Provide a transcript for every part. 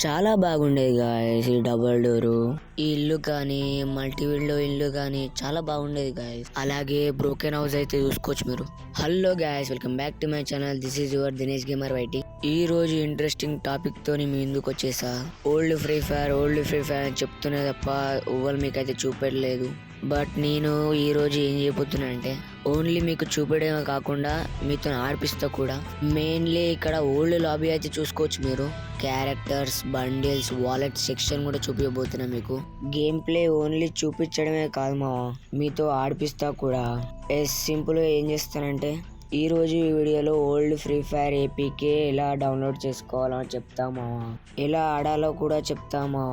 చాలా బాగుండేది గాయస్. ఈ డబుల్ డోరు ఈ ఇల్లు కానీ మల్టీ విండో ఇల్లు కానీ చాలా బాగుండేది గాయస్. అలాగే బ్రోకెన్ హౌస్ అయితే చూసుకోవచ్చు మీరు. Hello guys, welcome back to my channel. This is your Dinesh gamer YT. ఈ రోజు ఇంట్రెస్టింగ్ టాపిక్ తోని మీ ముందుకు వచ్చేసా. ఓల్డ్ ఫ్రీ ఫైర్ అని చెప్తున్నా తప్ప ఎవరు మీకైతే చూపెట్టలేదు. బట్ నేను ఈ రోజు ఏం చేయబోతున్నా అంటే ఓన్లీ మీకు చూపెట్టడమే కాకుండా మీతో ఆడిపిస్తా కూడా. మెయిన్లీ ఇక్కడ ఓల్డ్ లాబీ అయితే చూసుకోవచ్చు మీరు. క్యారెక్టర్స్, బండిల్స్, వాలెట్ సెక్షన్ కూడా చూపించబోతున్నా మీకు. గేమ్ ప్లే ఓన్లీ చూపించడమే కాదు మావా, మీతో ఆడిపిస్తా కూడా. సింపుల్ గా ఏం చేస్తానంటే ఈ రోజు ఈ వీడియోలో ఓల్డ్ ఫ్రీ ఫైర్ ఏపీకే ఎలా డౌన్లోడ్ చేసుకోవాలో చెప్తామా, ఎలా ఆడాలో కూడా చెప్తామా.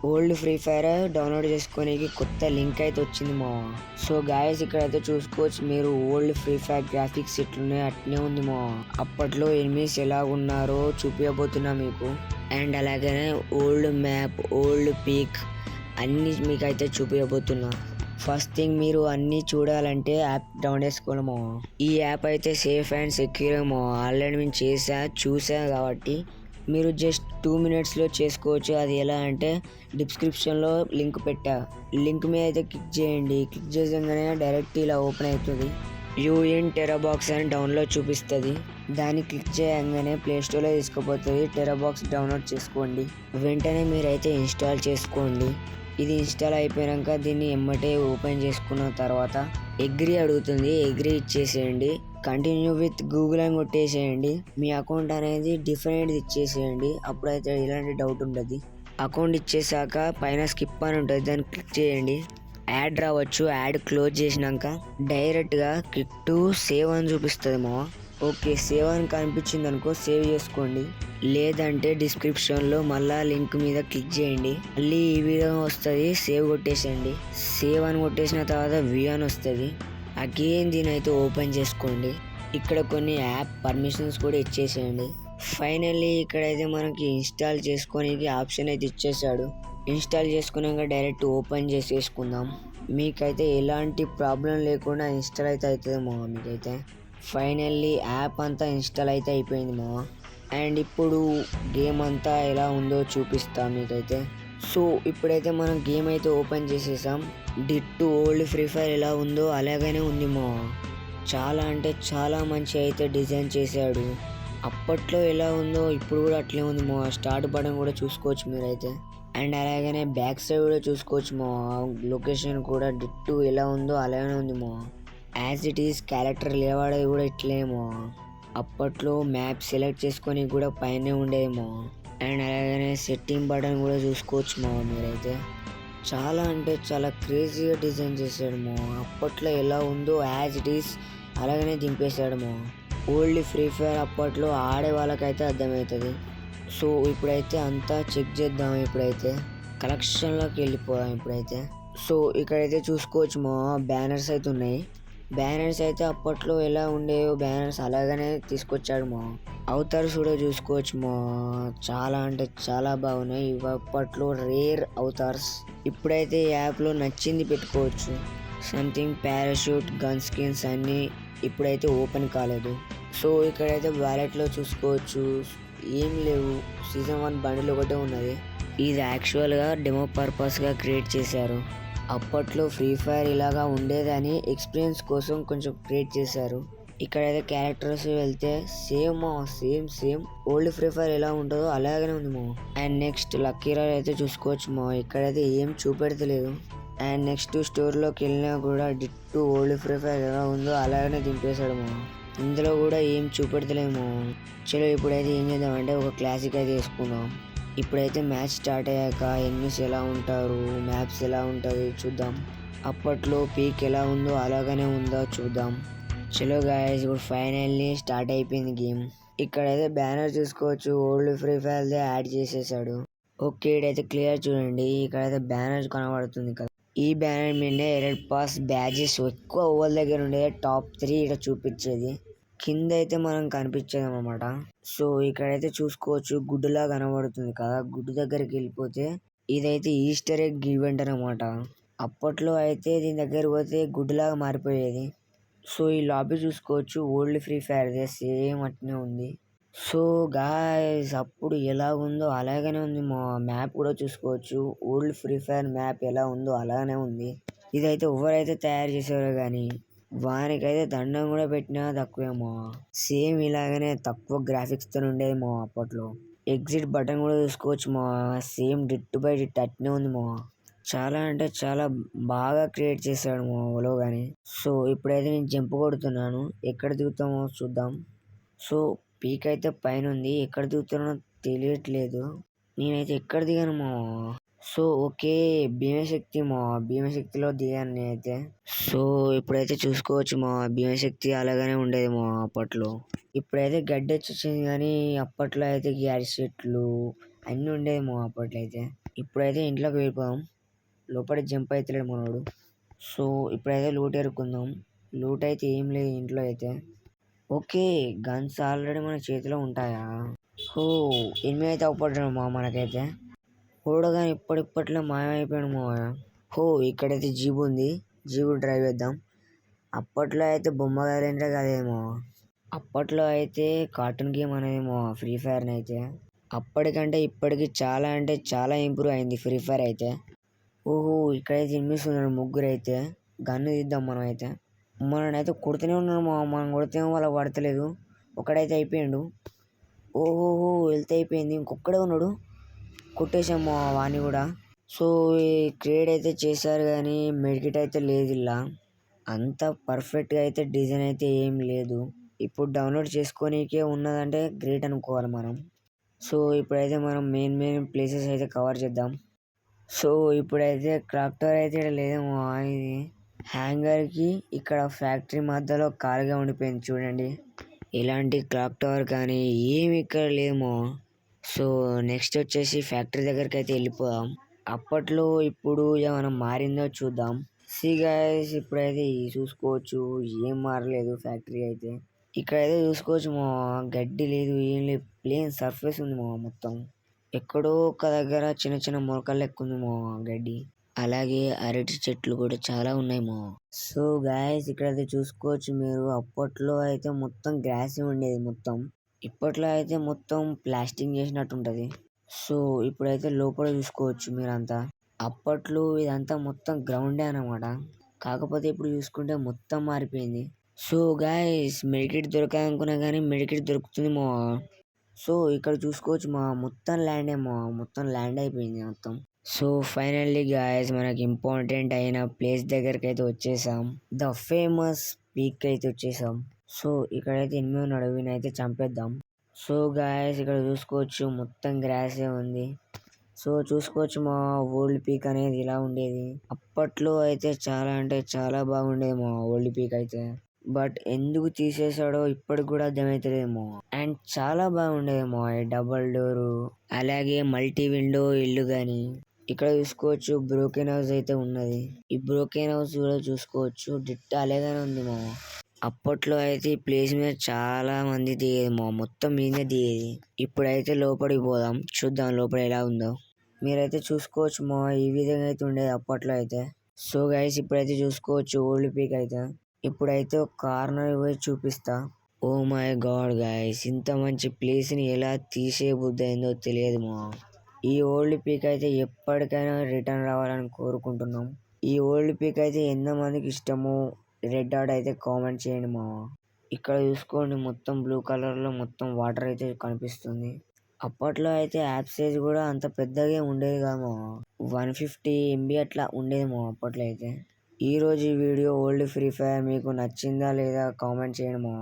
ఓల్డ్ ఫ్రీ ఫైర్ డౌన్లోడ్ చేసుకోనికి కొత్త లింక్ అయితే వచ్చింది మావా. సో గాయస్, ఇక్కడైతే చూసుకోవచ్చు మీరు. ఓల్డ్ ఫ్రీ ఫైర్ గ్రాఫిక్స్ ఎట్లున్నాయి అట్నే ఉంది మావా. అప్పట్లో ఎనిమిస్ ఎలా ఉన్నారో చూపించబోతున్నా మీకు. అండ్ అలాగే ఓల్డ్ మ్యాప్, ఓల్డ్ పీక్ అన్ని మీకైతే చూపించబోతున్నా. ఫస్ట్ థింగ్, మీరు అన్ని చూడాలంటే యాప్ డౌన్లోడ్ చేసుకోలేమో. ఈ యాప్ అయితే సేఫ్ అండ్ సెక్యూర్ ఏమో. ఆల్రెడీ మేము చూసా కాబట్టి మీరు జస్ట్ 2 minutesలో చేసుకోవచ్చు. అది ఎలా అంటే డిస్క్రిప్షన్లో లింక్ పెట్టా. లింక్ మీద అయితే క్లిక్ చేయండి. క్లిక్ చేసాగానే డైరెక్ట్ ఇలా ఓపెన్ అవుతుంది. యూఇన్ టెరాబాక్స్ అని డౌన్లోడ్ చూపిస్తుంది. దాన్ని క్లిక్ చేయగానే ప్లేస్టోర్లో తీసుకుపోతుంది. టెరాబాక్స్ డౌన్లోడ్ చేసుకోండి. వెంటనే మీరైతే ఇన్స్టాల్ చేసుకోండి. ఇది ఇన్స్టాల్ అయిపోయాక దీన్ని ఎమ్మటే ఓపెన్ చేసుకున్న తర్వాత అగ్రీ అడుగుతుంది. అగ్రీ ఇచ్చేసేయండి. కంటిన్యూ విత్ గూగుల్ అని కొట్టేసేయండి. మీ అకౌంట్ అనేది డిఫరెంట్ ఇచ్చేసేయండి. అప్పుడైతే ఇలాంటి డౌట్ ఉండదు. అకౌంట్ ఇచ్చేసాక పైన స్కిప్ అని ఉంటుంది, దాన్ని క్లిక్ చేయండి. యాడ్ రావచ్చు. యాడ్ క్లోజ్ చేసినాక డైరెక్ట్గా క్లిక్ టు సేవ్ అని చూపిస్తుంది మా. ఓకే, సేవ్ అని కనిపించింది అనుకో, సేవ్ చేసుకోండి. లేదంటే డిస్క్రిప్షన్లో మళ్ళా లింక్ మీద క్లిక్ చేయండి. మళ్ళీ ఈ విధంగా వస్తుంది. సేవ్ కొట్టేసేయండి. సేవ్ అని కొట్టేసిన తర్వాత వి అని వస్తుంది. అగైన్ దీని అయితే ఓపెన్ చేసుకోండి. ఇక్కడ కొన్ని యాప్ పర్మిషన్స్ కూడా ఇచ్చేసేయండి. ఫైనల్లీ ఇక్కడైతే మనకి ఇన్స్టాల్ చేసుకోనికి ఆప్షన్ అయితే ఇచ్చేసాడు. ఇన్స్టాల్ చేసుకున్నాక డైరెక్ట్ ఓపెన్ చేసేసుకుందాం. మీకైతే ఎలాంటి ప్రాబ్లం లేకుండా ఇన్స్టాల్ అయితే అవుతుంది మావా. మీకైతే ఫైనల్లీ యాప్ అంతా ఇన్స్టాల్ అయితే అయిపోయింది మావా. అండ్ ఇప్పుడు గేమ్ అంతా ఎలా ఉందో చూపిస్తా మీకైతే. సో ఇప్పుడైతే మనం గేమ్ అయితే ఓపెన్ చేసేసాం. డిట్టు ఓల్డ్ ఫ్రీ ఫైర్ ఎలా ఉందో అలాగనే ఉంది మావా. చాలా అంటే చాలా మంచి అయితే డిజైన్ చేశాడు. అప్పట్లో ఎలా ఉందో ఇప్పుడు కూడా అట్లే ఉంది మావా. స్టార్ట్ బటన్ కూడా చూసుకోవచ్చు మీరైతే. అండ్ అలాగనే బ్యాక్ సైడ్ కూడా చూసుకోవచ్చు మావా. లొకేషన్ కూడా డిట్టు ఎలా ఉందో అలాగే ఉంది మావా. యాజ్ ఇట్ ఈస్ క్యారెక్టర్ లేవాడేది కూడా ఇట్లేమో. అప్పట్లో మ్యాప్ సెలెక్ట్ చేసుకొని కూడా పైనే ఉండేమో. అండ్ అలాగనే సెట్టింగ్ బటన్ కూడా చూసుకోవచ్చు మా. మీరైతే చాలా అంటే చాలా క్రేజీగా డిజైన్ చేశాడు మా. అప్పట్లో ఎలా ఉందో యాజ్ ఇట్ ఈస్ అలాగనే దింపేశాడు మా. ఓల్డ్ ఫ్రీ ఫైర్ అప్పట్లో ఆడే వాళ్ళకైతే అర్థమవుతుంది. సో ఇప్పుడైతే అంతా చెక్ చేద్దాం. ఇప్పుడైతే కలెక్షన్లోకి వెళ్ళిపోదాం ఇప్పుడైతే. సో ఇక్కడైతే చూసుకోవచ్చు మా, బ్యానర్స్ అయితే ఉన్నాయి. బ్యానర్స్ అయితే అప్పట్లో ఎలా ఉండేవో బ్యానర్స్ అలాగనే తీసుకొచ్చాడు మా. అవతార్స్ కూడా చూసుకోవచ్చు మా. చాలా అంటే చాలా బాగున్నాయి. ఇవి అప్పట్లో రేర్ అవతార్స్. ఇప్పుడైతే ఈ యాప్లో నచ్చింది పెట్టుకోవచ్చు. సంథింగ్ పారాషూట్, గన్ స్కిన్స్ అన్నీ ఇప్పుడైతే ఓపెన్ కాలేదు. సో ఇక్కడైతే వ్యాలెట్లో చూసుకోవచ్చు, ఏం లేవు. సీజన్ 1 బండిల్ ఒకటే ఉన్నది. ఇది యాక్చువల్గా డెమో పర్పస్గా క్రియేట్ చేశారు. అప్పట్లో ఫ్రీ ఫైర్ ఇలాగా ఉండేదని ఎక్స్పీరియన్స్ కోసం కొంచెం క్రియేట్ చేశారు. ఇక్కడైతే క్యారెక్టర్స్ వెళ్తే సేమ్ ఓల్డ్ ఫ్రీ ఫైర్ ఎలా ఉంటుందో అలాగనే ఉంది మా. అండ్ నెక్స్ట్ లక్కీ రాయల్ అయితే చూసుకోవచ్చు మా. ఇక్కడైతే ఏం చూపెడతలేదు. అండ్ నెక్స్ట్ స్టోర్లోకి వెళ్ళినా కూడా డిట్టు ఓల్డ్ ఫ్రీ ఫైర్ ఎలా ఉందో అలాగనే దింపేశాడు మా. ఇందులో కూడా ఏం చూపెడతలేము. చలో ఇప్పుడైతే ఏం చేద్దామంటే ఒక క్లాసిక్ అయితే వేసుకుందాం. ఇప్పుడైతే మ్యాచ్ స్టార్ట్ అయ్యాక ఎనిమిస్ ఎలా ఉంటారు, మ్యాప్స్ ఎలా ఉంటుంది చూద్దాం. అప్పట్లో పీక్ ఎలా ఉందో అలాగనే ఉందో చూద్దాం. చలో గాయస్, ఇప్పుడు ఫైనల్లీ స్టార్ట్ అయిపోయింది గేమ్. ఇక్కడైతే బ్యానర్ చూసుకోవచ్చు. ఓల్డ్ ఫ్రీ ఫైర్ యాడ్ చేసేసాడు. ఓకే, ఇక్కడైతే క్లియర్ చూడండి. ఇక్కడైతే బ్యానర్ కనబడుతుంది కదా. ఈ బ్యానర్ మీద ఎరెడ్ పాస్ బ్యాజెస్ ఎక్కువ ఓవర్ దగ్గర ఉండేది. టాప్ 3 ఇక్కడ చూపించేది. కింద అయితే మనం కనిపించేది అనమాట. సో ఇక్కడైతే చూసుకోవచ్చు, గుడ్డులా కనబడుతుంది కదా. గుడ్డు దగ్గరికి వెళ్ళిపోతే ఇదైతే ఈస్టర్ ఎగ్ ఈవెంట్ అనమాట. అప్పట్లో అయితే దీని దగ్గర పోతే గుడ్డులాగా మారిపోయేది. సో ఈ లాబీ చూసుకోవచ్చు, ఓల్డ్ ఫ్రీ ఫైర్ సేమ్ అట్నే ఉంది. సో గాయ్స్ అప్పుడు ఎలా ఉందో అలాగనే ఉంది. మా మ్యాప్ కూడా చూసుకోవచ్చు. ఓల్డ్ ఫ్రీ ఫైర్ మ్యాప్ ఎలా ఉందో అలానే ఉంది. ఇదైతే ఎవరైతే తయారు చేశారో గానీ వానికైతే దండం కూడా పెట్టినా తక్కువేమో. సేమ్ ఇలాగనే తక్కువ గ్రాఫిక్స్ తో ఉండేది మా అప్పట్లో. ఎగ్జిట్ బటన్ కూడా చూసుకోవచ్చు మా. సేమ్ డిట్ బై డిట్ అట్నే ఉంది మా. చాలా అంటే చాలా బాగా క్రియేట్ చేశాడు మా ఓలో గాని. సో ఇప్పుడైతే నేను జంప్ కొడుతున్నాను. ఎక్కడ దిగుతామో చూద్దాం. సో పీక్ అయితే పైన ఉంది. ఎక్కడ దిగుతానో తెలియట్లేదు. నేనైతే ఎక్కడ దిగాను మా. సో ఓకే భీమశక్తి మా. భీమశక్తిలో దిగాను నేనైతే. సో ఇప్పుడైతే చూసుకోవచ్చు మా. భీమశక్తి అలాగనే ఉండేది మా అప్పట్లో. ఇప్పుడైతే గడ్డి వచ్చేసింది కానీ అప్పట్లో అయితే గ్యాస్ చెట్లు అన్నీ ఉండేది మా అప్పట్లో అయితే. ఇప్పుడైతే ఇంట్లోకి వెళ్ళిపోదాం. లోపల జంప్ అవుతలేడు మనోడు. సో ఇప్పుడైతే లూట్ ఎరుక్కుందాం. లూట్ అయితే ఏం లేదు ఇంట్లో అయితే. ఓకే గన్స్ ఆల్రెడీ మన చేతిలో ఉంటాయా? హో ఎనిమిది అయితే అవపడ్డాడు మా మనకైతే. చూడగా ఇప్పటిలో మాయమైపోయాడు మా. హో ఇక్కడైతే జీబు ఉంది. జీబు డ్రైవ్ చేద్దాం. అప్పట్లో అయితే బొమ్మ కదిలింటే కదేమో. అప్పట్లో అయితే కార్టూన్ గేమ్ అనేదేమో ఫ్రీ ఫైర్ అయితే. అప్పటికంటే ఇప్పటికి చాలా అంటే చాలా ఇంప్రూవ్ అయింది ఫ్రీ ఫైర్ అయితే. ఓహో ఇక్కడైతే ఎనిమిస్తున్నాడు ముగ్గురు అయితే. గన్ను తీద్దాం మనం అయితే. మననైతే కొడుతూనే ఉన్నాడు మా. మనం కొడితే వాళ్ళకి పడతలేదు. ఒకడైతే అయిపోయాడు. ఓహోహో హెల్త్ అయిపోయింది. ఇంకొక్కడే ఉన్నాడు. కొట్టేసాం మా వాణ్ణి కూడా. సో ఈ క్రియేట్ అయితే చేశారు కానీ మెడికిట్ అయితే లేదు ఇలా. అంత పర్ఫెక్ట్గా అయితే డిజైన్ అయితే ఏం లేదు. ఇప్పుడు డౌన్లోడ్ చేసుకోనీకే ఉన్నదంటే గ్రేట్ అనుకోవాలి మనం. సో ఇప్పుడైతే మనం మెయిన్ ప్లేసెస్ అయితే కవర్ చేద్దాం. సో ఇప్పుడైతే క్లాక్ టవర్ అయితే ఇక్కడ లేదేమో. ఇది హ్యాంగర్కి ఇక్కడ ఫ్యాక్టరీ మధ్యలో ఖాళీగా ఉండిపోయింది చూడండి. ఇలాంటి క్లాక్ టవర్ కానీ ఏమి ఇక్కడ లేదేమో. సో నెక్స్ట్ వచ్చేసి ఫ్యాక్టరీ దగ్గరికి అయితే వెళ్ళిపోదాం. అప్పట్లో ఇప్పుడు ఏమైనా మారిందో చూద్దాం. సి గైస్ ఇప్పుడైతే చూసుకోవచ్చు ఏం మారలేదు ఫ్యాక్టరీ అయితే. ఇక్కడైతే చూసుకోవచ్చు మా. గడ్డి లేదు ఏం లేదు. ప్లేన్ సర్ఫేస్ ఉంది మా మొత్తం. ఎక్కడో ఒక దగ్గర చిన్న చిన్న మొలకలు లెక్క ఉంది మా గడ్డి. అలాగే అరటి చెట్లు కూడా చాలా ఉన్నాయి మా. సో గాయస్ ఇక్కడైతే చూసుకోవచ్చు మీరు. అప్పట్లో అయితే మొత్తం గ్రాస్ ఉండేది మొత్తం. ఇప్పట్లో అయితే మొత్తం ప్లాస్టింగ్ చేసినట్టు ఉంటది. సో ఇప్పుడైతే లోపల చూసుకోవచ్చు మీరంతా. అప్పట్లో ఇదంతా మొత్తం గ్రౌండే అన్నమాట. కాకపోతే ఇప్పుడు చూసుకుంటే మొత్తం మారిపోయింది. సో గాయస్ మెడికిట్ దొరకాలనుకున్నా కానీ మెడికిట్ దొరుకుతుంది మా. సో ఇక్కడ చూసుకోవచ్చు మా. మొత్తం ల్యాండ్ ఏమో. మొత్తం ల్యాండ్ అయిపోయింది మొత్తం. సో ఫైనల్లీ గాయస్ మనకి ఇంపార్టెంట్ అయిన ప్లేస్ దగ్గరికి అయితే వచ్చేసాం. ద ఫేమస్ పీక్ అయితే వచ్చేసాం. సో ఇక్కడైతే ఎనిమిది ఉన్నాడు. వీనైతే చంపేద్దాం. సో గాయస్ ఇక్కడ చూసుకోవచ్చు మొత్తం గ్రాసే ఉంది. సో చూసుకోవచ్చు మా. ఓల్డ్ పీక్ అనేది ఇలా ఉండేది. అప్పట్లో అయితే చాలా అంటే చాలా బాగుండేది మా ఓల్డ్ పీక్ అయితే. బట్ ఎందుకు తీసేసాడో ఇప్పటికి కూడా అర్థమైతలేమో. అండ్ చాలా బాగుండేదేమో డబల్ డోరు అలాగే మల్టీ విండో ఇల్లు గాని. ఇక్కడ చూసుకోవచ్చు బ్రోకెన్ హౌస్ అయితే ఉన్నది. ఈ బ్రోకెన్ హౌస్ కూడా చూసుకోవచ్చు డిట్ అలాగనే ఉంది మా. అప్పట్లో అయితే ఈ ప్లేస్ మీద చాలా మంది దిగేది మా. మొత్తం మీదే దిగేది. ఇప్పుడైతే లోపలికి పోదాం. చూద్దాం లోపల ఎలా ఉందో. మీరైతే చూసుకోవచ్చు మా. ఈ విధంగా అయితే ఉండేది అప్పట్లో అయితే. సో గైస్ ఇప్పుడైతే చూసుకోవచ్చు ఓల్డ్ పీక్ అయితే. ఇప్పుడైతే ఒక కార్నర్ పోయి చూపిస్తా. ఓ మై గాడ్ గైస్ ఇంత మంచి ప్లేస్ ని ఎలా తీసే బుద్ధి అయిందో తెలియదు మా. ఈ ఓల్డ్ పీక్ అయితే ఎప్పటికైనా రిటర్న్ రావాలని కోరుకుంటున్నాం. ఈ ఓల్డ్ పీక్ అయితే ఎంతమందికి ఇష్టమో రెడ్ డాట్ అయితే కామెంట్ చేయండి మా. ఇక్కడ చూసుకోండి మొత్తం బ్లూ కలర్ లో మొత్తం వాటర్ అయితే కనిపిస్తుంది. అప్పట్లో అయితే యాప్ సైజ్ కూడా అంత పెద్దగా ఉండేది కాదు మా. 150 MB అట్లా ఉండేది మా అప్పట్లో అయితే. ఈ రోజు ఈ వీడియో ఓల్డ్ ఫ్రీ ఫైర్ మీకు నచ్చిందా లేదా కామెంట్ చేయండి మా.